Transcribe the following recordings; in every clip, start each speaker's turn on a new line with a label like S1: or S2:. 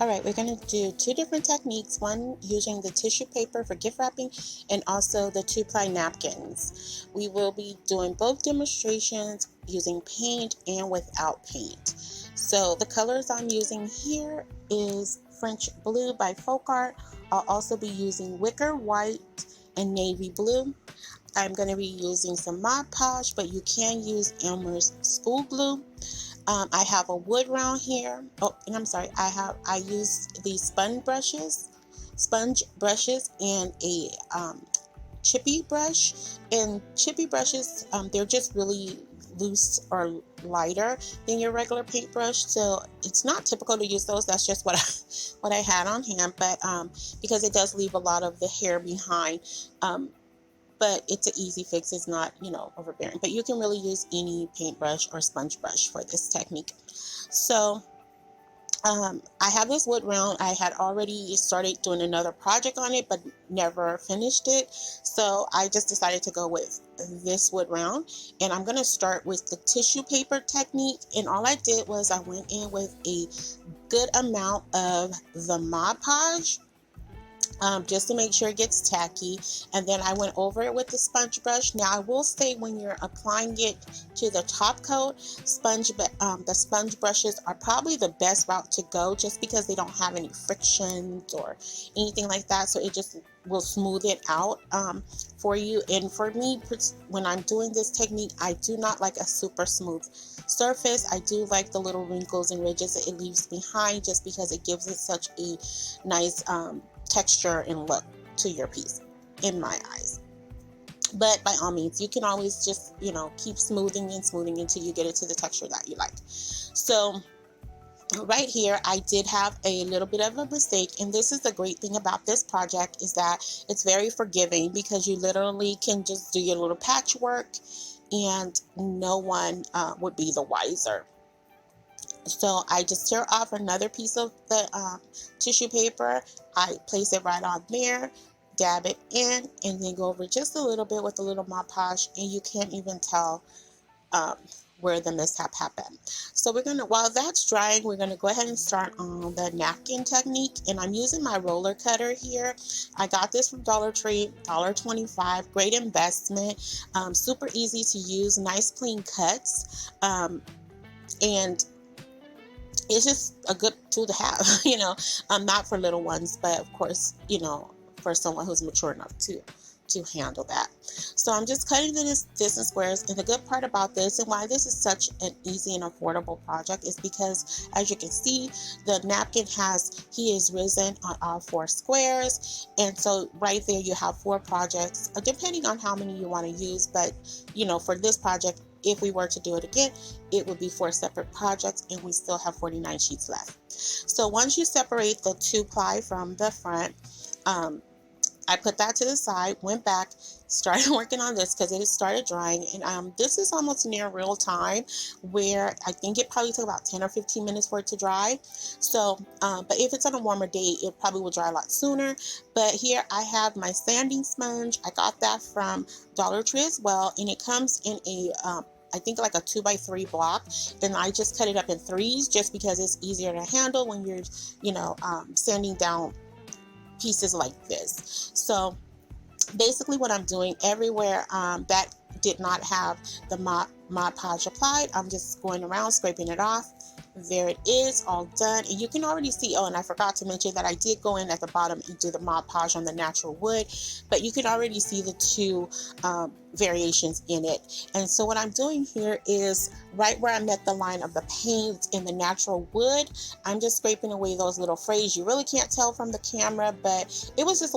S1: All right, we're going to do two different techniques, one using the tissue paper for gift wrapping and also the 2-ply napkins. We will be doing both demonstrations using paint and without paint. So the colors I'm using here is French Blue by Folk Art. I'll also be using Wicker White and Navy Blue. I'm going to be using some Mod Podge, but you can use Elmer's Spool Glue. I have a wood round here. Oh, and I'm sorry. I use these sponge brushes, and a chippy brush. And chippy brushes, they're just really loose or lighter than your regular paintbrush, so it's not typical to use those. That's just what what I had on hand, but because it does leave a lot of the hair behind. But it's an easy fix. It's not, overbearing. But you can really use any paintbrush or sponge brush for this technique. So I have this wood round. I had already started doing another project on it, but never finished it. So I just decided to go with this wood round. And I'm going to start with the tissue paper technique. And all I did was I went in with a good amount of the Mod Podge, just to make sure it gets tacky, and then I went over it with the sponge brush. Now I will say, when you're applying it to the top coat, the sponge brushes are probably the best route to go, just because they don't have any frictions or anything like that, so it just will smooth it out for you. And for me, when I'm doing this technique, I do not like a super smooth surface. I do like the little wrinkles and ridges that it leaves behind, just because it gives it such a nice texture and look to your piece, in my eyes. But by all means, you can always just, keep smoothing and smoothing until you get it to the texture that you like. So right here, I did have a little bit of a mistake, and this is the great thing about this project, is that it's very forgiving, because you literally can just do your little patchwork and no one would be the wiser. So I just tear off another piece of the tissue paper. I place it right on there, dab it in, and then go over just a little bit with a little Mod Podge, and you can't even tell um, where the mishap happened. So while that's drying, we're gonna go ahead and start on the napkin technique. And I'm using my roller cutter here. I got this from Dollar Tree, $1.25. Great investment, super easy to use, nice clean cuts, and it's just a good tool to have, not for little ones, but of course, for someone who's mature enough to handle that. So I'm just cutting this in squares. And the good part about this, and why this is such an easy and affordable project, is because, as you can see, the napkin he is risen on all 4 squares. And so right there you have 4 projects, depending on how many you want to use. But for this project, if we were to do it again, it would be 4 separate projects, and we still have 49 sheets left. So once you separate the 2-ply from the front, I put that to the side, went back, started working on this because it had started drying. And this is almost near real time, where I think it probably took about 10 or 15 minutes for it to dry. So, but if it's on a warmer day, it probably will dry a lot sooner. But here I have my sanding sponge. I got that from Dollar Tree as well, and it comes in a I think like a 2x3 block, and I just cut it up in 3s just because it's easier to handle when you're, sanding down pieces like this. So basically what I'm doing, everywhere that did not have the Mod Podge applied, I'm just going around scraping it off. There it is, all done. And you can already see, oh, and I forgot to mention that I did go in at the bottom and do the Mod Podge on the natural wood, but you can already see the 2 variations in it. And so what I'm doing here is, right where I met the line of the paint in the natural wood, I'm just scraping away those little frays. You really can't tell from the camera, but it was just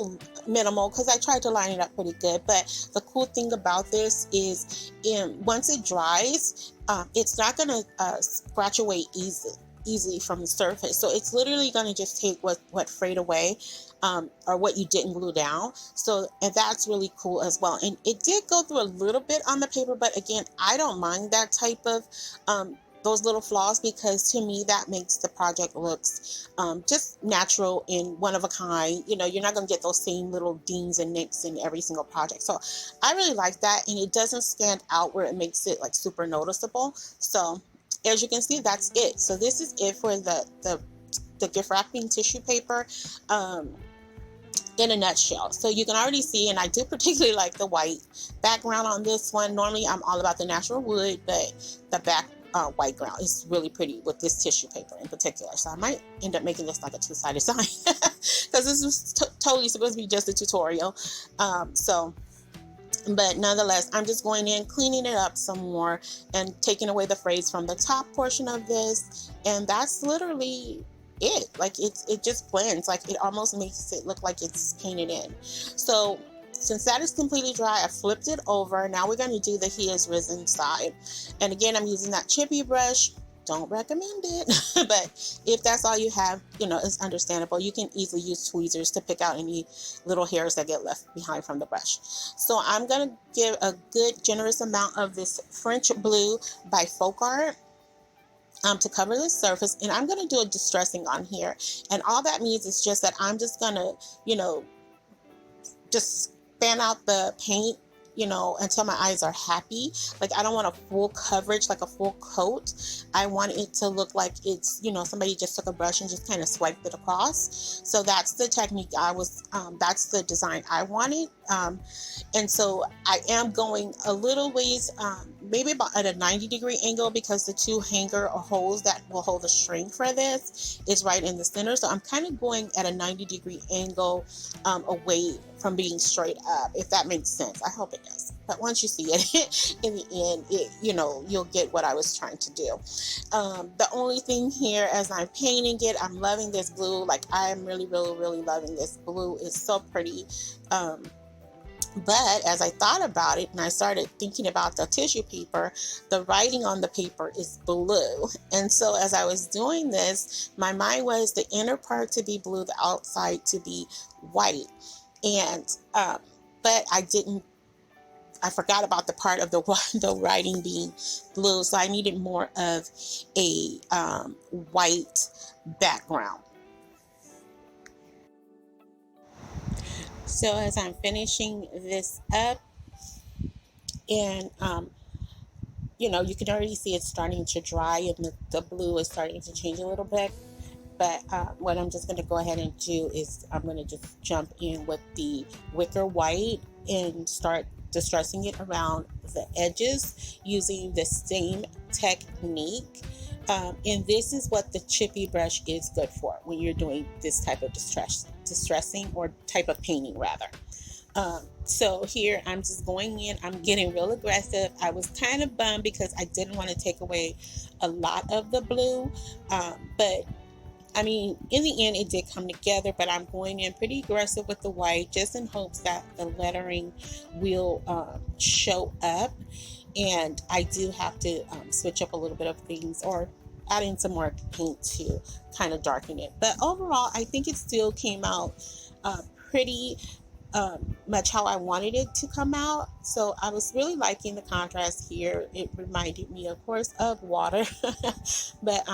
S1: minimal because I tried to line it up pretty good. But the cool thing about this is, once it dries, it's not going to scratch away easily from the surface. So it's literally going to just take what frayed away, or what you didn't glue down. So, and that's really cool as well. And it did go through a little bit on the paper, but again, I don't mind that type of those little flaws, because to me that makes the project looks just natural and one of a kind. You're not going to get those same little dings and nicks in every single project. So I really like that, and it doesn't stand out where it makes it like super noticeable. So as you can see, that's it. So this is it for the the gift wrapping tissue paper in a nutshell. So you can already see, and I do particularly like the white background on this one. Normally I'm all about the natural wood, but the back white ground is really pretty with this tissue paper in particular. So I might end up making this like a two-sided sign because this is totally supposed to be just a tutorial. But nonetheless, I'm just going in, cleaning it up some more and taking away the phrase from the top portion of this. And that's literally it. Like it just blends. Like it almost makes it look like it's painted in. So since that is completely dry, I flipped it over. Now we're going to do the He Is Risen side. And again, I'm using that chippy brush. Don't recommend it, but if that's all you have, it's understandable. You can easily use tweezers to pick out any little hairs that get left behind from the brush. So I'm going to give a good generous amount of this French blue by Folk Art to cover the surface, and I'm going to do a distressing on here. And all that means is just that I'm just going to, just fan out the paint, until my eyes are happy. Like I don't want a full coverage, like a full coat. I want it to look like it's, somebody just took a brush and just kind of swiped it across. So that's the technique that's the design I wanted. And so I am going a little ways, maybe about at a 90-degree angle, because the two hanger or holes that will hold the string for this is right in the center. So I'm kind of going at a 90-degree angle away from being straight up, if that makes sense. I hope it does. But once you see it in the end, you'll get what I was trying to do. The only thing here, as I'm painting it, I'm loving this blue. Like I'm really, really, really loving this blue. It's so pretty. But as I thought about it and I started thinking about the tissue paper, the writing on the paper is blue. And so as I was doing this, my mind was the inner part to be blue, the outside to be white. And but I forgot about the part of the writing being blue. So I needed more of a white background. So as I'm finishing this up, and you can already see it's starting to dry, and the blue is starting to change a little bit. But what I'm just going to go ahead and do is I'm going to just jump in with the wicker white and start distressing it around the edges using the same technique. And this is what the chippy brush is good for when you're doing this type of distressing or type of painting rather. So here I'm just going in, I'm getting real aggressive. I was kind of bummed because I didn't want to take away a lot of the blue, but I mean, in the end, it did come together, but I'm going in pretty aggressive with the white just in hopes that the lettering will show up. And I do have to switch up a little bit of things or add in some more paint to kind of darken it. But overall, I think it still came out pretty much how I wanted it to come out. So I was really liking the contrast here. It reminded me, of course, of water, but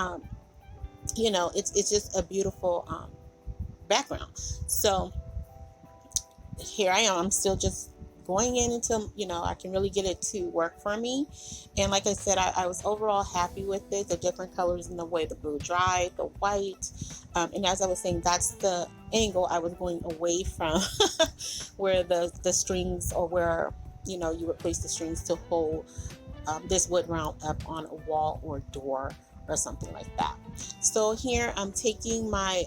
S1: it's just a beautiful background. So here I am. I'm still just going in until I can really get it to work for me. And like I said, I was overall happy with it. The different colors and the way the blue dried, the white, and as I was saying, that's the angle I was going away from, where the strings, or where you would place the strings to hold this wood round up on a wall or door or something like that. So here I'm taking my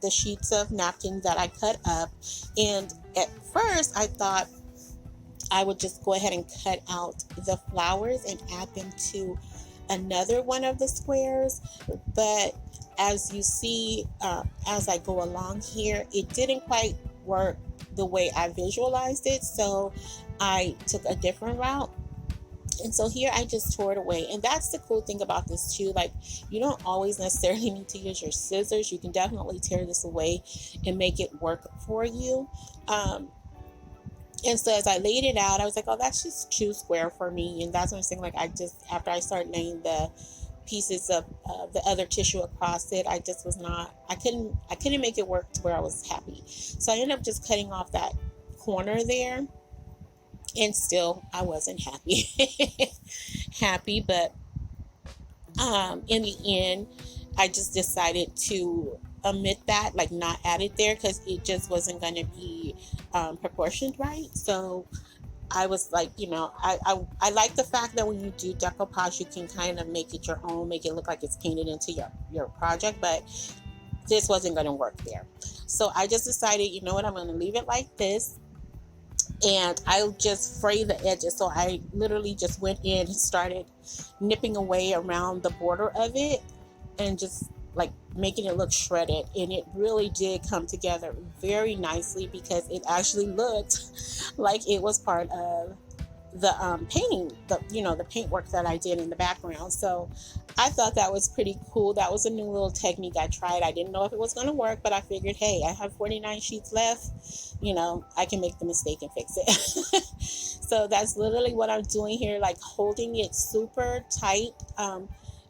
S1: the sheets of napkin that I cut up, and at first I thought I would just go ahead and cut out the flowers and add them to another one of the squares, but as you see, as I go along here, it didn't quite work the way I visualized it, so I took a different route. And so here I just tore it away. And that's the cool thing about this too. Like, you don't always necessarily need to use your scissors. You can definitely tear this away and make it work for you. And so as I laid it out, I was like, oh, that's just too square for me. And that's what I'm saying. Like, after I started laying the pieces of the other tissue across it, I just was not, I couldn't make it work to where I was happy. So I ended up just cutting off that corner there. And still, I wasn't happy. But in the end, I just decided to omit that, like not add it there, because it just wasn't going to be proportioned right. So I was like, I like the fact that when you do decoupage, you can kind of make it your own, make it look like it's painted into your project, but this wasn't going to work there. So I just decided, you know what, I'm going to leave it like this, and I just fray the edges. So I literally just went in and started nipping away around the border of it and just like making it look shredded, and it really did come together very nicely because it actually looked like it was part of the painting, the paintwork that I did in the background. So I thought that was pretty cool. That was a new little technique I tried. I didn't know if it was going to work, but I figured, hey, I have 49 sheets left. I can make the mistake and fix it. So that's literally what I'm doing here, like holding it super tight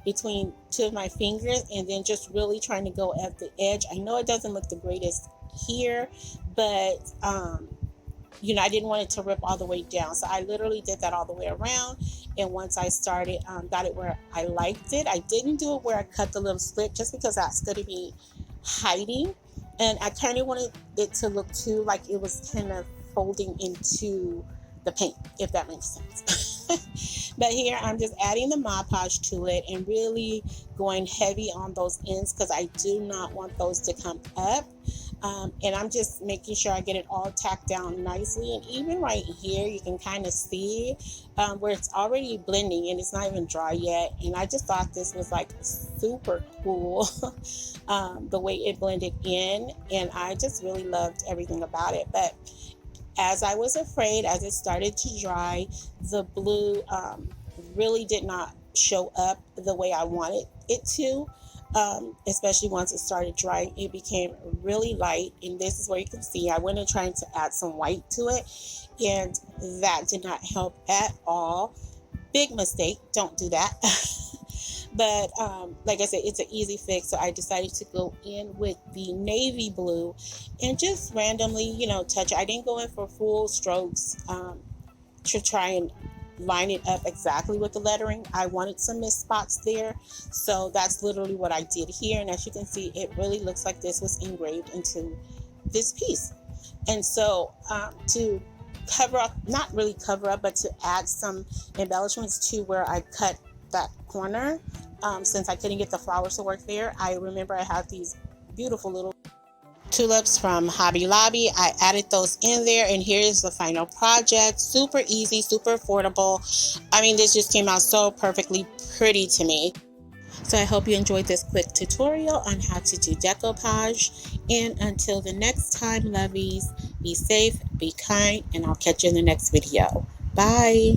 S1: between two of my fingers, and then just really trying to go at the edge. I know it doesn't look the greatest here, but I didn't want it to rip all the way down. So I literally did that all the way around. And once I started, got it where I liked it. I didn't do it where I cut the little slit, just because that's going to be hiding. And I kind of wanted it to look too like it was kind of folding into the paint, if that makes sense. But here I'm just adding the Mod Podge to it and really going heavy on those ends, because I do not want those to come up. And I'm just making sure I get it all tacked down nicely. And even right here, you can kind of see where it's already blending and it's not even dry yet. And I just thought this was like super cool, the way it blended in. And I just really loved everything about it. But as I was afraid, as it started to dry, the blue really did not show up the way I wanted it to. Especially once it started drying, it became really light. And this is where you can see I went in trying to add some white to it, and that did not help at all. Big mistake. Don't do that. But like I said, it's an easy fix. So I decided to go in with the navy blue and just randomly, touch it. I didn't go in for full strokes to try and line it up exactly with the lettering. I wanted some missed spots there. So that's literally what I did here. And as you can see, it really looks like this was engraved into this piece. And so to cover up, not really cover up, but to add some embellishments to where I cut that corner, since I couldn't get the flowers to work there, I remember I had these beautiful little tulips from Hobby Lobby. I added those in there, and here's the final project. Super easy, super affordable. I mean, this just came out so perfectly pretty to me. So I hope you enjoyed this quick tutorial on how to do decoupage. And until the next time, lovies, be safe, be kind, and I'll catch you in the next video. Bye.